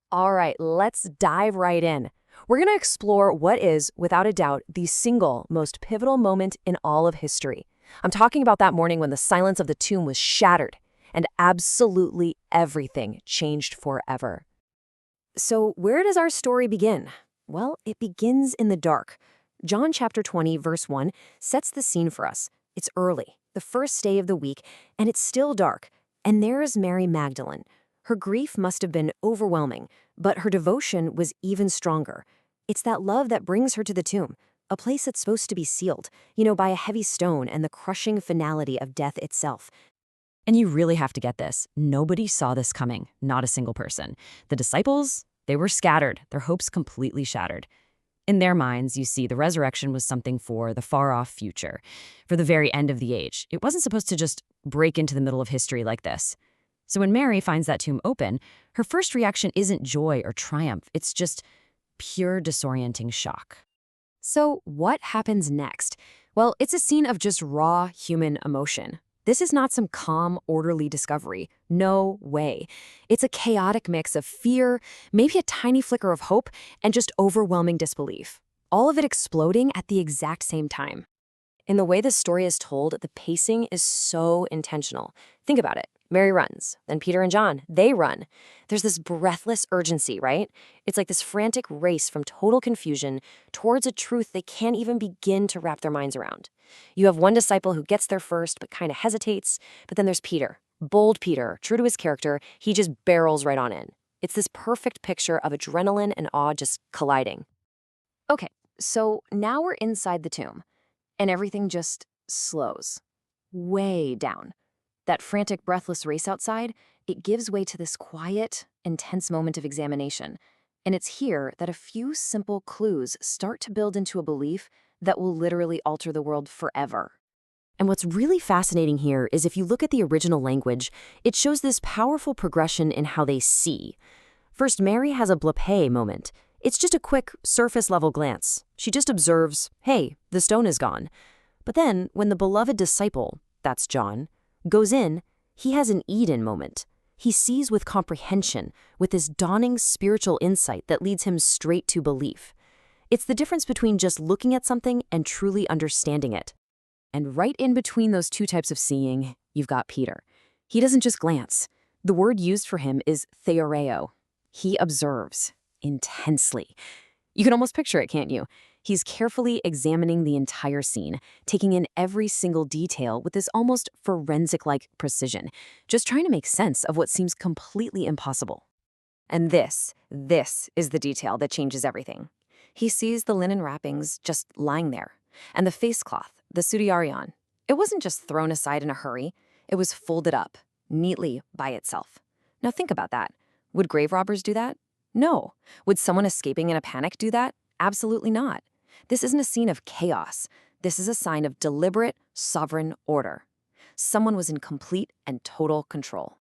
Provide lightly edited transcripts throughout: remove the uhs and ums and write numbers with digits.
All right, let's dive right in. We're going to explore what is, without a doubt, the single most pivotal moment in all of history. I'm talking about that morning when the silence of the tomb was shattered and absolutely everything changed forever. So, where does our story begin? Well, it begins in the dark. John chapter 20, verse 1 sets the scene for us. It's early, the first day of the week, and it's still dark. And there is Mary Magdalene. Her grief must have been overwhelming, but her devotion was even stronger. It's that love that brings her to the tomb, a place that's supposed to be sealed, by a heavy stone and the crushing finality of death itself. And you really have to get this. Nobody saw this coming, not a single person. The disciples, they were scattered, their hopes completely shattered. In their minds, you see, the resurrection was something for the far-off future, for the very end of the age. It wasn't supposed to just break into the middle of history like this. So when Mary finds that tomb open, her first reaction isn't joy or triumph. It's just pure disorienting shock. So what happens next? Well, it's a scene of just raw human emotion. This is not some calm, orderly discovery. No way. It's a chaotic mix of fear, maybe a tiny flicker of hope, and just overwhelming disbelief. All of it exploding at the exact same time. In the way this story is told, the pacing is so intentional. Think about it. Mary runs, then Peter and John, they run. There's this breathless urgency, right? It's like this frantic race from total confusion towards a truth they can't even begin to wrap their minds around. You have one disciple who gets there first but kind of hesitates, but then there's Peter. Bold Peter, true to his character, he just barrels right on in. It's this perfect picture of adrenaline and awe just colliding. Okay, so now we're inside the tomb, and everything just slows. Way down. That frantic, breathless race outside, it gives way to this quiet, intense moment of examination. And it's here that a few simple clues start to build into a belief that will literally alter the world forever. And what's really fascinating here is if you look at the original language, it shows this powerful progression in how they see. First, Mary has a blapé moment. It's just a quick, surface-level glance. She just observes, hey, the stone is gone. But then, when the beloved disciple, that's John, goes in, he has an Eden moment. He sees with comprehension, with this dawning spiritual insight that leads him straight to belief. It's the difference between just looking at something and truly understanding it. And right in between those two types of seeing, you've got Peter. He doesn't just glance. The word used for him is theoreo. He observes intensely. You can almost picture it, can't you? He's carefully examining the entire scene, taking in every single detail with this almost forensic-like precision, just trying to make sense of what seems completely impossible. And this is the detail that changes everything. He sees the linen wrappings just lying there, and the face cloth, the sudarion. It wasn't just thrown aside in a hurry. It was folded up, neatly by itself. Now think about that. Would grave robbers do that? No. Would someone escaping in a panic do that? Absolutely not. This isn't a scene of chaos. This is a sign of deliberate, sovereign order. Someone was in complete and total control.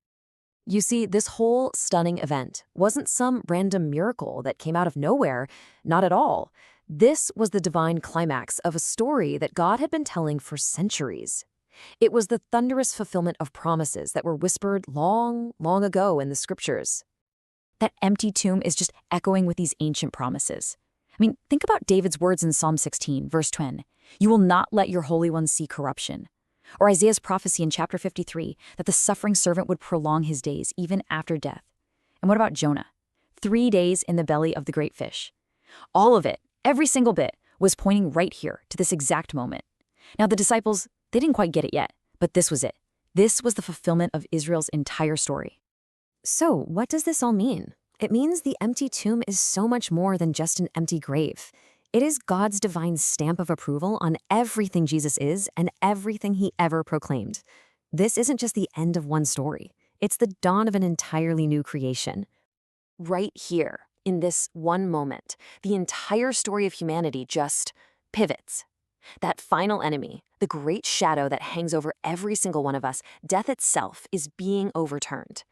You see, this whole stunning event wasn't some random miracle that came out of nowhere, not at all. This was the divine climax of a story that God had been telling for centuries. It was the thunderous fulfillment of promises that were whispered long, long ago in the scriptures. That empty tomb is just echoing with these ancient promises. I mean, think about David's words in Psalm 16, verse 10. You will not let your Holy One see corruption. Or Isaiah's prophecy in chapter 53, that the suffering servant would prolong his days even after death. And what about Jonah? 3 days in the belly of the great fish. All of it, every single bit, was pointing right here to this exact moment. Now the disciples, they didn't quite get it yet, but this was it. This was the fulfillment of Israel's entire story. So what does this all mean? It means the empty tomb is so much more than just an empty grave. It is God's divine stamp of approval on everything Jesus is and everything he ever proclaimed. This isn't just the end of one story. It's the dawn of an entirely new creation. Right here, in this one moment, the entire story of humanity just pivots. That final enemy, the great shadow that hangs over every single one of us, death itself, is being overturned.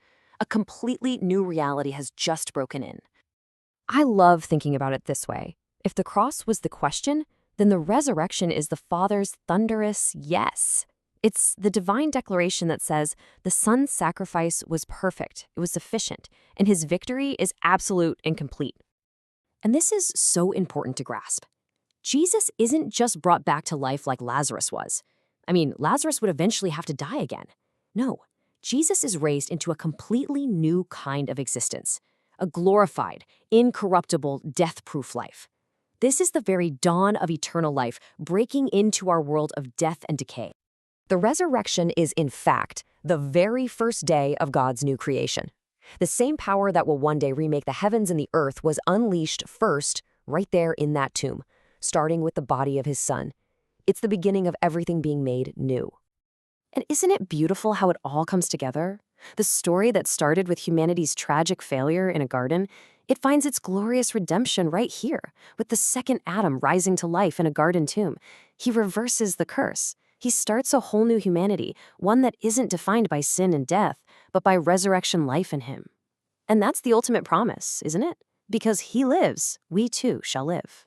A completely new reality has just broken in. I love thinking about it this way. If the cross was the question, then the resurrection is the Father's thunderous yes. It's the divine declaration that says the Son's sacrifice was perfect, it was sufficient, and his victory is absolute and complete. And this is so important to grasp. Jesus isn't just brought back to life like Lazarus was. I mean, Lazarus would eventually have to die again. No, Jesus is raised into a completely new kind of existence, a glorified, incorruptible, death-proof life. This is the very dawn of eternal life, breaking into our world of death and decay. The resurrection is, in fact, the very first day of God's new creation. The same power that will one day remake the heavens and the earth was unleashed first, right there in that tomb, starting with the body of his Son. It's the beginning of everything being made new. And isn't it beautiful how it all comes together? The story that started with humanity's tragic failure in a garden, it finds its glorious redemption right here, with the second Adam rising to life in a garden tomb. He reverses the curse. He starts a whole new humanity, one that isn't defined by sin and death, but by resurrection life in him. And that's the ultimate promise, isn't it? Because he lives, we too shall live.